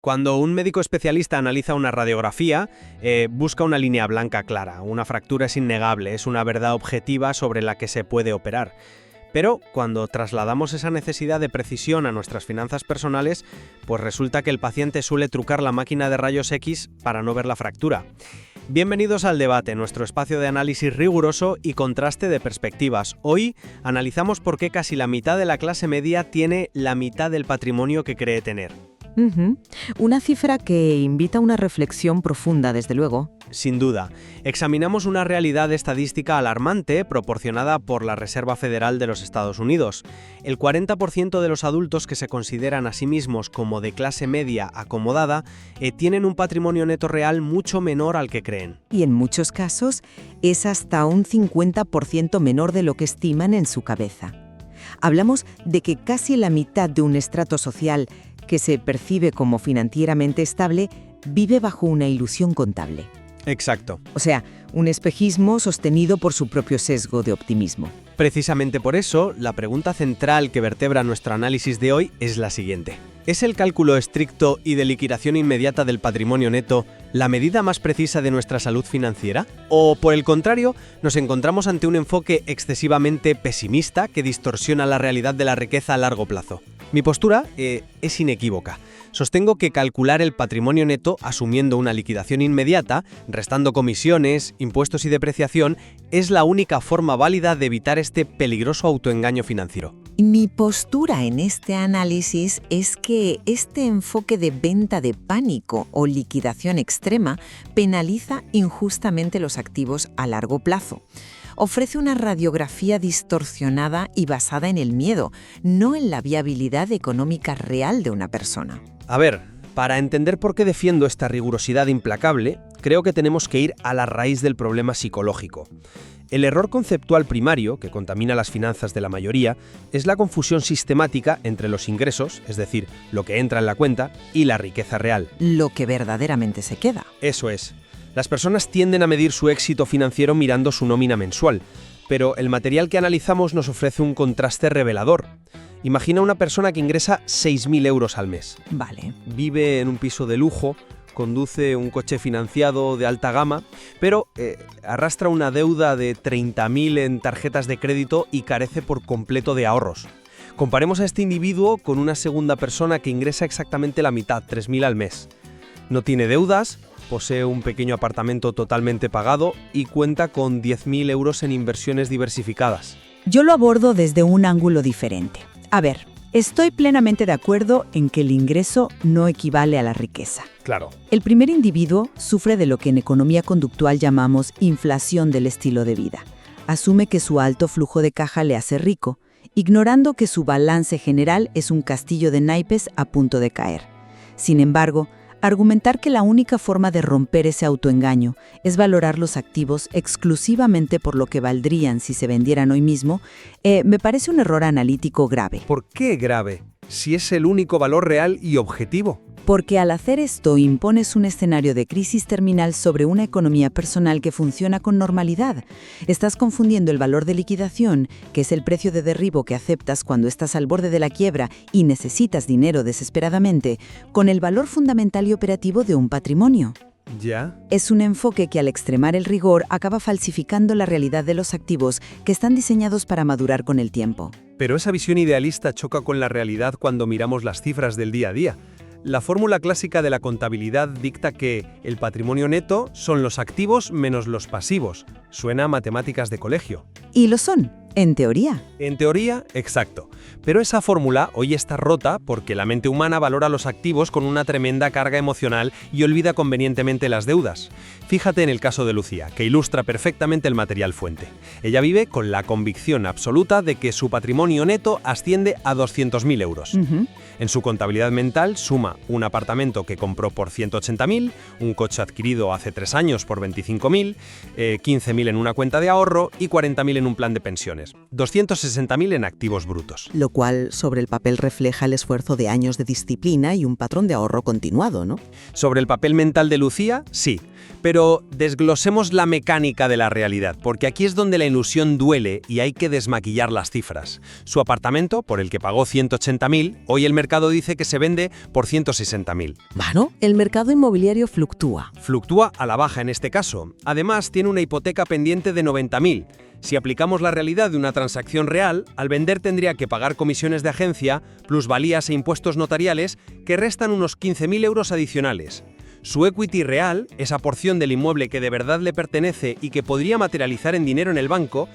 Cuando un médico especialista analiza una radiografía, busca una línea blanca clara. Una fractura es innegable, es una verdad objetiva sobre la que se puede operar. Pero cuando trasladamos esa necesidad de precisión a nuestras finanzas personales, pues resulta que el paciente suele trucar la máquina de rayos X para no ver la fractura. Bienvenidos al Debate, nuestro espacio de análisis riguroso y contraste de perspectivas. Hoy analizamos por qué casi la mitad de la clase media tiene la mitad del patrimonio que cree tener. Una cifra que invita a una reflexión profunda, desde luego. Sin duda, examinamos una realidad estadística alarmante proporcionada por la Reserva Federal de los Estados Unidos. El 40% de los adultos que se consideran a sí mismos como de clase media acomodada tienen un patrimonio neto real mucho menor al que creen. Y en muchos casos es hasta un 50% menor de lo que estiman en su cabeza. Hablamos de que casi la mitad de un estrato social que se percibe como financieramente estable vive bajo una ilusión contable. Exacto. O sea, un espejismo sostenido por su propio sesgo de optimismo. Precisamente por eso, la pregunta central que vertebra nuestro análisis de hoy es la siguiente. ¿Es el cálculo estricto y de liquidación inmediata del patrimonio neto la medida más precisa de nuestra salud financiera? ¿O, por el contrario, nos encontramos ante un enfoque excesivamente pesimista que distorsiona la realidad de la riqueza a largo plazo? Mi postura es inequívoca. Sostengo que calcular el patrimonio neto asumiendo una liquidación inmediata, restando comisiones, impuestos y depreciación, es la única forma válida de evitar este peligroso autoengaño financiero. Mi postura en este análisis es que este enfoque de venta de pánico o liquidación extrema penaliza injustamente los activos a largo plazo. Ofrece una radiografía distorsionada y basada en el miedo, no en la viabilidad económica real de una persona. A ver, para entender por qué defiendo esta rigurosidad implacable, creo que tenemos que ir a la raíz del problema psicológico. El error conceptual primario, que contamina las finanzas de la mayoría, es la confusión sistemática entre los ingresos, es decir, lo que entra en la cuenta, y la riqueza real. Lo que verdaderamente se queda. Eso es. Las personas tienden a medir su éxito financiero mirando su nómina mensual, pero el material que analizamos nos ofrece un contraste revelador. Imagina una persona que ingresa 6.000 euros al mes. Vale. Vive en un piso de lujo, conduce un coche financiado de alta gama, pero arrastra una deuda de 30.000 en tarjetas de crédito y carece por completo de ahorros. Comparemos a este individuo con una segunda persona que ingresa exactamente la mitad, 3.000 al mes. No tiene deudas, posee un pequeño apartamento totalmente pagado y cuenta con 10.000 euros en inversiones diversificadas. Yo lo abordo desde un ángulo diferente. A ver, estoy plenamente de acuerdo en que el ingreso no equivale a la riqueza. Claro. El primer individuo sufre de lo que en economía conductual llamamos inflación del estilo de vida. Asume que su alto flujo de caja le hace rico, ignorando que su balance general es un castillo de naipes a punto de caer. Sin embargo, argumentar que la única forma de romper ese autoengaño es valorar los activos exclusivamente por lo que valdrían si se vendieran hoy mismo, me parece un error analítico grave. ¿Por qué grave? Si es el único valor real y objetivo. Porque al hacer esto impones un escenario de crisis terminal sobre una economía personal que funciona con normalidad. Estás confundiendo el valor de liquidación, que es el precio de derribo que aceptas cuando estás al borde de la quiebra y necesitas dinero desesperadamente, con el valor fundamental y operativo de un patrimonio. ¿Ya? Es un enfoque que al extremar el rigor acaba falsificando la realidad de los activos que están diseñados para madurar con el tiempo. Pero esa visión idealista choca con la realidad cuando miramos las cifras del día a día. La fórmula clásica de la contabilidad dicta que el patrimonio neto son los activos menos los pasivos. Suena a matemáticas de colegio. Y lo son, en teoría. En teoría, exacto. Pero esa fórmula hoy está rota porque la mente humana valora los activos con una tremenda carga emocional y olvida convenientemente las deudas. Fíjate en el caso de Lucía, que ilustra perfectamente el material fuente. Ella vive con la convicción absoluta de que su patrimonio neto asciende a 200.000 euros. En su contabilidad mental suma un apartamento que compró por 180.000, un coche adquirido hace 3 años por 25.000, 15.000 en una cuenta de ahorro y 40.000 en un plan de pensiones. millones, 260.000 en activos brutos. Lo cual sobre el papel refleja el esfuerzo de años de disciplina y un patrón de ahorro continuado, ¿no? Sobre el papel mental de Lucía, sí. Pero desglosemos la mecánica de la realidad, porque aquí es donde la ilusión duele y hay que desmaquillar las cifras. Su apartamento, por el que pagó 180.000, hoy el mercado dice que se vende por 160.000. Bueno, el mercado inmobiliario fluctúa. Fluctúa a la baja en este caso. Además, tiene una hipoteca pendiente de 90.000. Si aplicamos la realidad de una transacción real, al vender tendría que pagar comisiones de agencia, plusvalías e impuestos notariales que restan unos 15.000 euros adicionales. Su equity real, esa porción del inmueble que de verdad le pertenece y que podría materializar en dinero en el banco,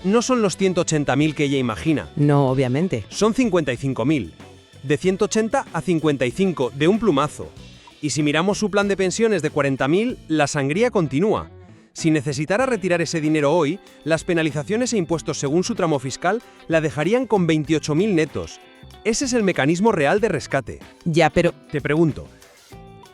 no son los 180.000 que ella imagina. No, obviamente. Son 55.000. De 180 a 55, de un plumazo. Y si miramos su plan de pensiones de 40.000, la sangría continúa. Si necesitara retirar ese dinero hoy, las penalizaciones e impuestos según su tramo fiscal la dejarían con 28.000 netos. Ese es el mecanismo real de rescate. Ya, pero Te pregunto,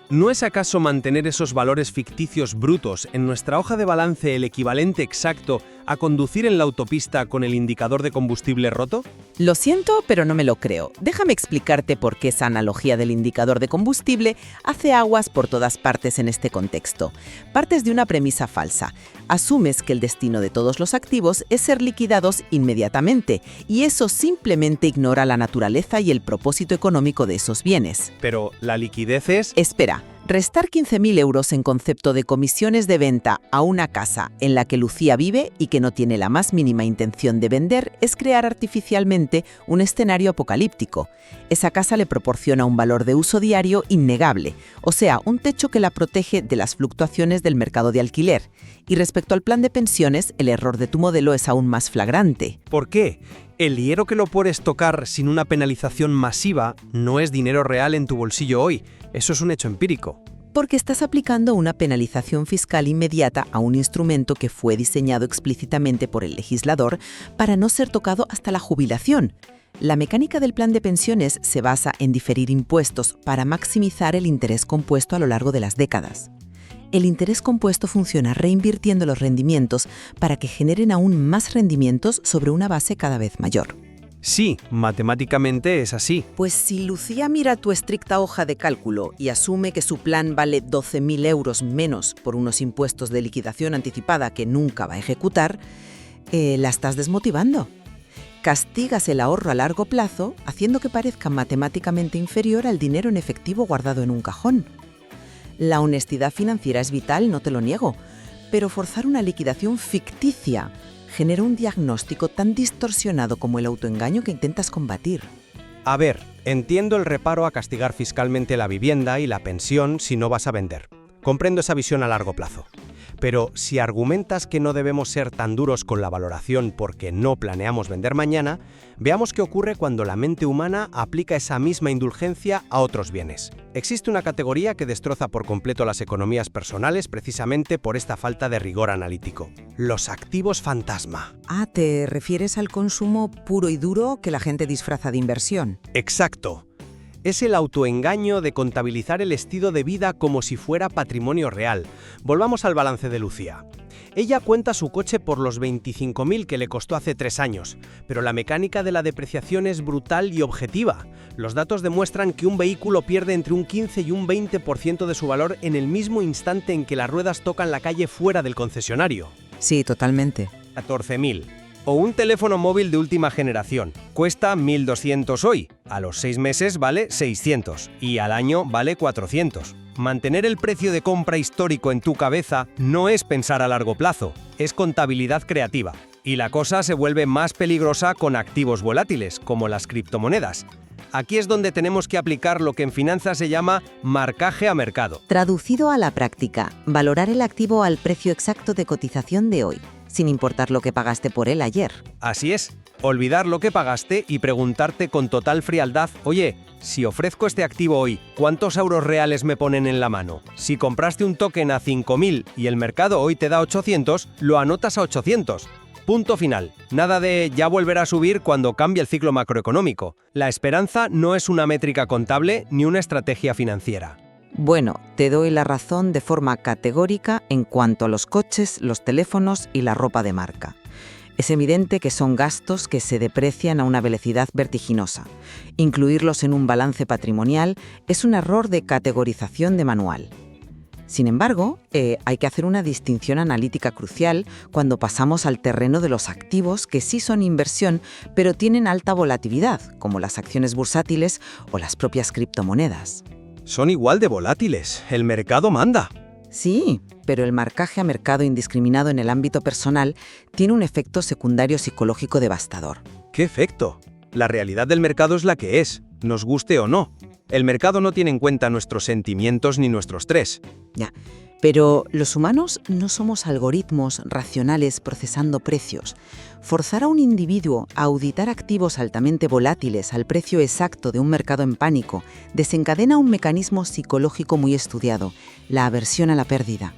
¿no es acaso mantener esos valores ficticios brutos en nuestra hoja de balance el equivalente exacto a conducir en la autopista con el indicador de combustible roto? Lo siento, pero no me lo creo. Déjame explicarte por qué esa analogía del indicador de combustible hace aguas por todas partes en este contexto. Partes de una premisa falsa. Asumes que el destino de todos los activos es ser liquidados inmediatamente, y eso simplemente ignora la naturaleza y el propósito económico de esos bienes. Pero la liquidez es... Espera, restar 15.000 euros en concepto de comisiones de venta a una casa en la que Lucía vive y que no tiene la más mínima intención de vender es crear artificialmente un escenario apocalíptico. Esa casa le proporciona un valor de uso diario innegable, o sea, un techo que la protege de las fluctuaciones del mercado de alquiler. Y respecto al plan de pensiones, el error de tu modelo es aún más flagrante. ¿Por qué? El dinero que lo puedes tocar sin una penalización masiva no es dinero real en tu bolsillo hoy. Eso es un hecho empírico. Porque estás aplicando una penalización fiscal inmediata a un instrumento que fue diseñado explícitamente por el legislador para no ser tocado hasta la jubilación. La mecánica del plan de pensiones se basa en diferir impuestos para maximizar el interés compuesto a lo largo de las décadas. El interés compuesto funciona reinvirtiendo los rendimientos para que generen aún más rendimientos sobre una base cada vez mayor. Sí, matemáticamente es así. Pues si Lucía mira tu estricta hoja de cálculo y asume que su plan vale 12.000 euros menos por unos impuestos de liquidación anticipada que nunca va a ejecutar, la estás desmotivando. Castigas el ahorro a largo plazo haciendo que parezca matemáticamente inferior al dinero en efectivo guardado en un cajón. La honestidad financiera es vital, no te lo niego, pero forzar una liquidación ficticia genera un diagnóstico tan distorsionado como el autoengaño que intentas combatir. A ver, entiendo el reparo a castigar fiscalmente la vivienda y la pensión si no vas a vender. Comprendo esa visión a largo plazo. Pero si argumentas que no debemos ser tan duros con la valoración porque no planeamos vender mañana, veamos qué ocurre cuando la mente humana aplica esa misma indulgencia a otros bienes. Existe una categoría que destroza por completo las economías personales precisamente por esta falta de rigor analítico: los activos fantasma. Ah, ¿te refieres al consumo puro y duro que la gente disfraza de inversión? Exacto. Es el autoengaño de contabilizar el estilo de vida como si fuera patrimonio real. Volvamos al balance de Lucía. Ella cuenta su coche por los 25.000 que le costó hace 3 años, pero la mecánica de la depreciación es brutal y objetiva. Los datos demuestran que un vehículo pierde entre un 15 y un 20% de su valor en el mismo instante en que las ruedas tocan la calle fuera del concesionario. Sí, totalmente. 14.000. O un teléfono móvil de última generación. Cuesta 1.200 hoy, a los 6 meses vale 600 y al año vale 400. Mantener el precio de compra histórico en tu cabeza no es pensar a largo plazo, es contabilidad creativa. Y la cosa se vuelve más peligrosa con activos volátiles, como las criptomonedas. Aquí es donde tenemos que aplicar lo que en finanzas se llama marcaje a mercado. Traducido a la práctica, valorar el activo al precio exacto de cotización de hoy, sin importar lo que pagaste por él ayer. Así es, olvidar lo que pagaste y preguntarte con total frialdad: oye, si ofrezco este activo hoy, ¿cuántos euros reales me ponen en la mano? Si compraste un token a 5.000 y el mercado hoy te da 800, lo anotas a 800. Punto final. Nada de ya volverá a subir cuando cambie el ciclo macroeconómico. La esperanza no es una métrica contable ni una estrategia financiera. Bueno, te doy la razón de forma categórica en cuanto a los coches, los teléfonos y la ropa de marca. Es evidente que son gastos que se deprecian a una velocidad vertiginosa. Incluirlos en un balance patrimonial es un error de categorización de manual. Sin embargo, hay que hacer una distinción analítica crucial cuando pasamos al terreno de los activos que sí son inversión, pero tienen alta volatilidad, como las acciones bursátiles o las propias criptomonedas. Son igual de volátiles. El mercado manda. Sí, pero el marcaje a mercado indiscriminado en el ámbito personal tiene un efecto secundario psicológico devastador. ¿Qué efecto? La realidad del mercado es la que es, nos guste o no. El mercado no tiene en cuenta nuestros sentimientos ni nuestro estrés. Ya, pero los humanos no somos algoritmos racionales procesando precios. Forzar a un individuo a auditar activos altamente volátiles al precio exacto de un mercado en pánico desencadena un mecanismo psicológico muy estudiado, la aversión a la pérdida.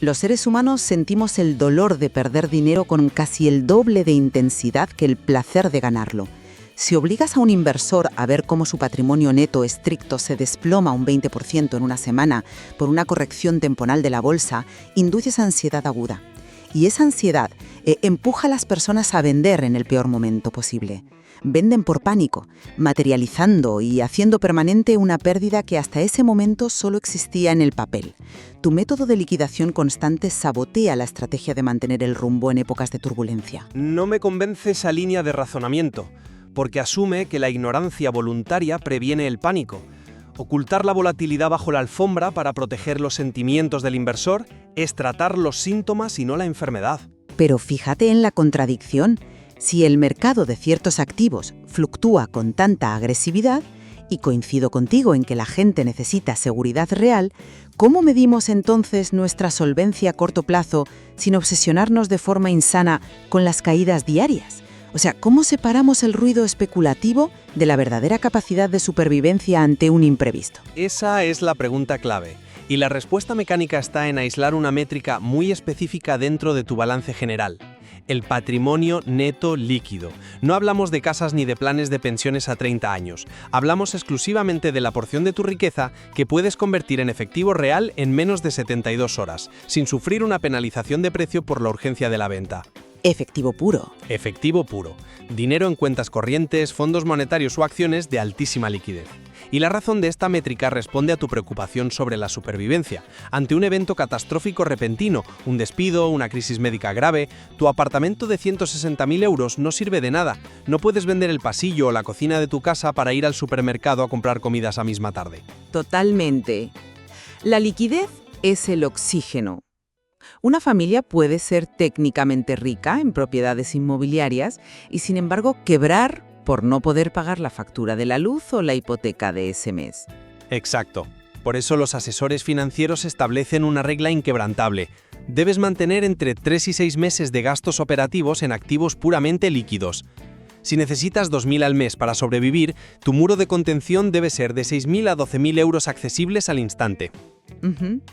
Los seres humanos sentimos el dolor de perder dinero con casi el doble de intensidad que el placer de ganarlo. Si obligas a un inversor a ver cómo su patrimonio neto estricto se desploma un 20% en una semana por una corrección temporal de la bolsa, induces ansiedad aguda. Y esa ansiedad empuja a las personas a vender en el peor momento posible. Venden por pánico, materializando y haciendo permanente una pérdida que hasta ese momento solo existía en el papel. Tu método de liquidación constante sabotea la estrategia de mantener el rumbo en épocas de turbulencia. No me convence esa línea de razonamiento, porque asume que la ignorancia voluntaria previene el pánico. Ocultar la volatilidad bajo la alfombra para proteger los sentimientos del inversor es tratar los síntomas y no la enfermedad. Pero fíjate en la contradicción. Si el mercado de ciertos activos fluctúa con tanta agresividad, y coincido contigo en que la gente necesita seguridad real, ¿cómo medimos entonces nuestra solvencia a corto plazo sin obsesionarnos de forma insana con las caídas diarias? O sea, ¿cómo separamos el ruido especulativo de la verdadera capacidad de supervivencia ante un imprevisto? Esa es la pregunta clave. Y la respuesta mecánica está en aislar una métrica muy específica dentro de tu balance general. El patrimonio neto líquido. No hablamos de casas ni de planes de pensiones a 30 años. Hablamos exclusivamente de la porción de tu riqueza que puedes convertir en efectivo real en menos de 72 horas, sin sufrir una penalización de precio por la urgencia de la venta. Efectivo puro. Efectivo puro. Dinero en cuentas corrientes, fondos monetarios o acciones de altísima liquidez. Y la razón de esta métrica responde a tu preocupación sobre la supervivencia. Ante un evento catastrófico repentino, un despido, una crisis médica grave, tu apartamento de 160.000 euros no sirve de nada. No puedes vender el pasillo o la cocina de tu casa para ir al supermercado a comprar comida esa misma tarde. Totalmente. La liquidez es el oxígeno. Una familia puede ser técnicamente rica en propiedades inmobiliarias y, sin embargo, quebrar por no poder pagar la factura de la luz o la hipoteca de ese mes. Exacto. Por eso los asesores financieros establecen una regla inquebrantable. Debes mantener entre 3 y 6 meses de gastos operativos en activos puramente líquidos. Si necesitas 2.000 al mes para sobrevivir, tu muro de contención debe ser de 6.000 a 12.000 euros accesibles al instante.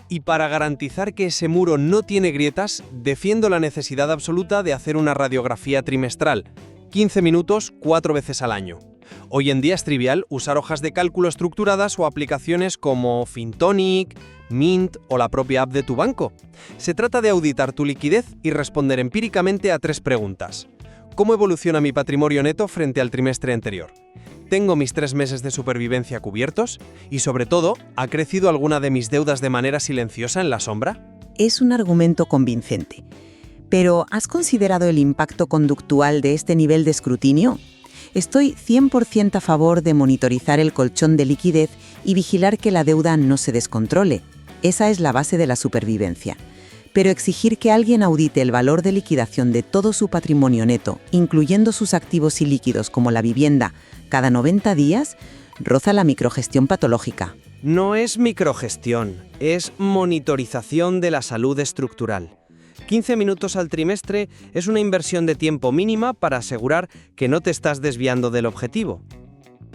Y para garantizar que ese muro no tiene grietas, defiendo la necesidad absoluta de hacer una radiografía trimestral. 15 minutos, 4 veces al año. Hoy en día es trivial usar hojas de cálculo estructuradas o aplicaciones como Fintonic, Mint o la propia app de tu banco. Se trata de auditar tu liquidez y responder empíricamente a 3 preguntas. ¿Cómo evoluciona mi patrimonio neto frente al trimestre anterior? ¿Tengo mis 3 meses de supervivencia cubiertos? Y sobre todo, ¿ha crecido alguna de mis deudas de manera silenciosa en la sombra? Es un argumento convincente. Pero, ¿has considerado el impacto conductual de este nivel de escrutinio? Estoy 100% a favor de monitorizar el colchón de liquidez y vigilar que la deuda no se descontrole. Esa es la base de la supervivencia. Pero exigir que alguien audite el valor de liquidación de todo su patrimonio neto, incluyendo sus activos ilíquidos como la vivienda, cada 90 días, roza la microgestión patológica. No es microgestión, es monitorización de la salud estructural. 15 minutos al trimestre es una inversión de tiempo mínima para asegurar que no te estás desviando del objetivo.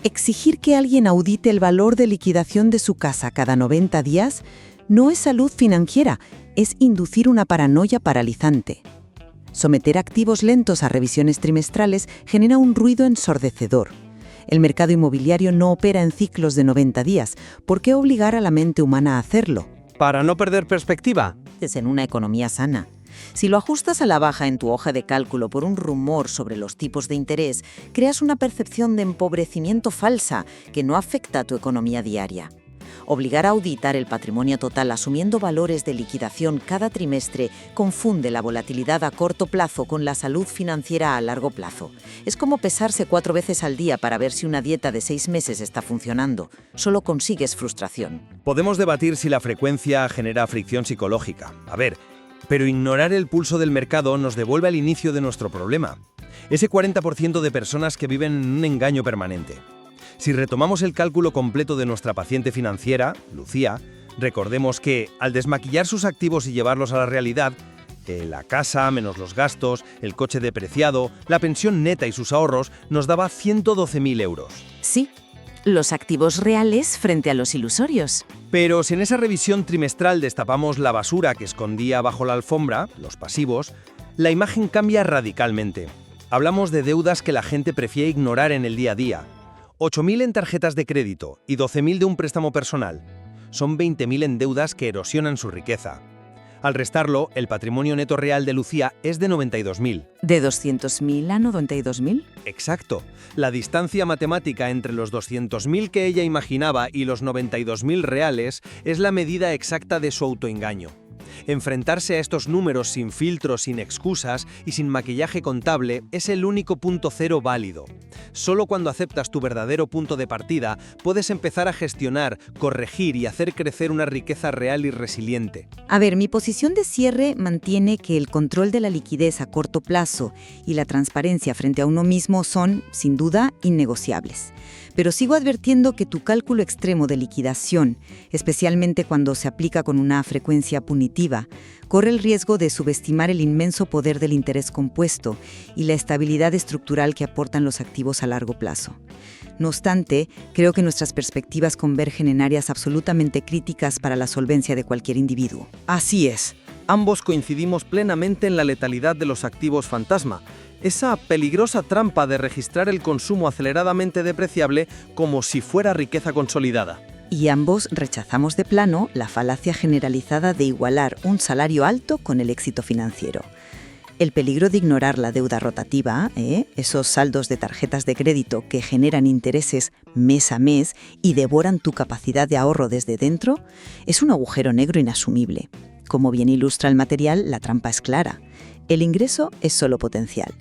Exigir que alguien audite el valor de liquidación de su casa cada 90 días no es salud financiera, es inducir una paranoia paralizante. Someter activos lentos a revisiones trimestrales genera un ruido ensordecedor. El mercado inmobiliario no opera en ciclos de 90 días. ¿Por qué obligar a la mente humana a hacerlo? Para no perder perspectiva. Es en una economía sana. Si lo ajustas a la baja en tu hoja de cálculo por un rumor sobre los tipos de interés, creas una percepción de empobrecimiento falsa que no afecta a tu economía diaria. Obligar a auditar el patrimonio total asumiendo valores de liquidación cada trimestre confunde la volatilidad a corto plazo con la salud financiera a largo plazo. Es como pesarse 4 veces al día para ver si una dieta de 6 meses está funcionando. Solo consigues frustración. Podemos debatir si la frecuencia genera fricción psicológica. Pero ignorar el pulso del mercado nos devuelve al inicio de nuestro problema. Ese 40% de personas que viven en un engaño permanente. Si retomamos el cálculo completo de nuestra paciente financiera, Lucía, recordemos que, al desmaquillar sus activos y llevarlos a la realidad, la casa menos los gastos, el coche depreciado, la pensión neta y sus ahorros nos daba 112.000 euros. Sí, los activos reales frente a los ilusorios. Pero si en esa revisión trimestral destapamos la basura que escondía bajo la alfombra, los pasivos, la imagen cambia radicalmente. Hablamos de deudas que la gente prefiere ignorar en el día a día. 8.000 en tarjetas de crédito y 12.000 de un préstamo personal. Son 20.000 en deudas que erosionan su riqueza. Al restarlo, el patrimonio neto real de Lucía es de 92.000. ¿De 200.000 a 92.000? Exacto. La distancia matemática entre los 200.000 que ella imaginaba y los 92.000 reales es la medida exacta de su autoengaño. Enfrentarse a estos números sin filtros, sin excusas y sin maquillaje contable es el único punto cero válido. Solo cuando aceptas tu verdadero punto de partida puedes empezar a gestionar, corregir y hacer crecer una riqueza real y resiliente. Mi posición de cierre mantiene que el control de la liquidez a corto plazo y la transparencia frente a uno mismo son, sin duda, innegociables. Pero sigo advirtiendo que tu cálculo extremo de liquidación, especialmente cuando se aplica con una frecuencia punitiva, corre el riesgo de subestimar el inmenso poder del interés compuesto y la estabilidad estructural que aportan los activos a largo plazo. No obstante, creo que nuestras perspectivas convergen en áreas absolutamente críticas para la solvencia de cualquier individuo. Así es. Ambos coincidimos plenamente en la letalidad de los activos fantasma. Esa peligrosa trampa de registrar el consumo aceleradamente depreciable como si fuera riqueza consolidada. Y ambos rechazamos de plano la falacia generalizada de igualar un salario alto con el éxito financiero. El peligro de ignorar la deuda rotativa, esos saldos de tarjetas de crédito que generan intereses mes a mes y devoran tu capacidad de ahorro desde dentro, es un agujero negro inasumible. Como bien ilustra el material, la trampa es clara. El ingreso es solo potencial.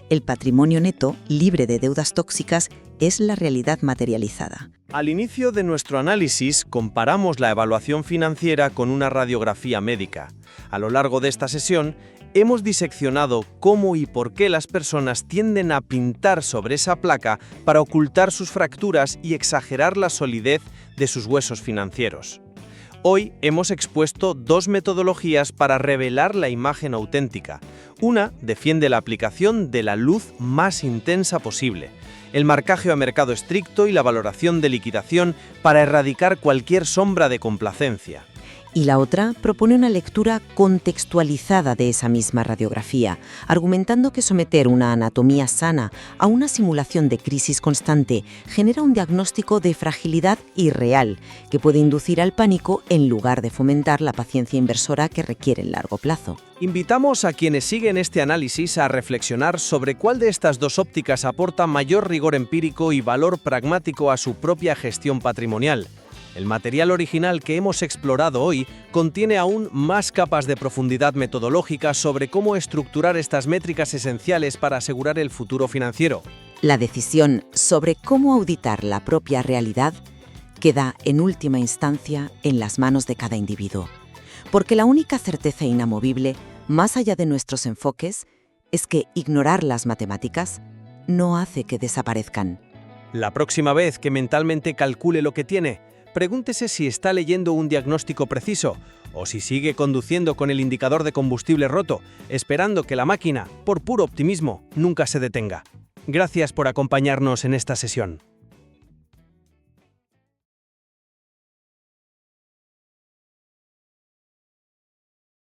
El patrimonio neto, libre de deudas tóxicas, es la realidad materializada. Al inicio de nuestro análisis, comparamos la evaluación financiera con una radiografía médica. A lo largo de esta sesión, hemos diseccionado cómo y por qué las personas tienden a pintar sobre esa placa para ocultar sus fracturas y exagerar la solidez de sus huesos financieros. Hoy hemos expuesto 2 metodologías para revelar la imagen auténtica. Una defiende la aplicación de la luz más intensa posible, el marcaje a mercado estricto y la valoración de liquidación para erradicar cualquier sombra de complacencia. Y la otra propone una lectura contextualizada de esa misma radiografía, argumentando que someter una anatomía sana a una simulación de crisis constante genera un diagnóstico de fragilidad irreal que puede inducir al pánico en lugar de fomentar la paciencia inversora que requiere el largo plazo. Invitamos a quienes siguen este análisis a reflexionar sobre cuál de estas 2 ópticas aporta mayor rigor empírico y valor pragmático a su propia gestión patrimonial. El material original que hemos explorado hoy contiene aún más capas de profundidad metodológica sobre cómo estructurar estas métricas esenciales para asegurar el futuro financiero. La decisión sobre cómo auditar la propia realidad queda, en última instancia, en las manos de cada individuo. Porque la única certeza inamovible, más allá de nuestros enfoques, es que ignorar las matemáticas no hace que desaparezcan. La próxima vez que mentalmente calcule lo que tiene, pregúntese si está leyendo un diagnóstico preciso o si sigue conduciendo con el indicador de combustible roto, esperando que la máquina, por puro optimismo, nunca se detenga. Gracias por acompañarnos en esta sesión.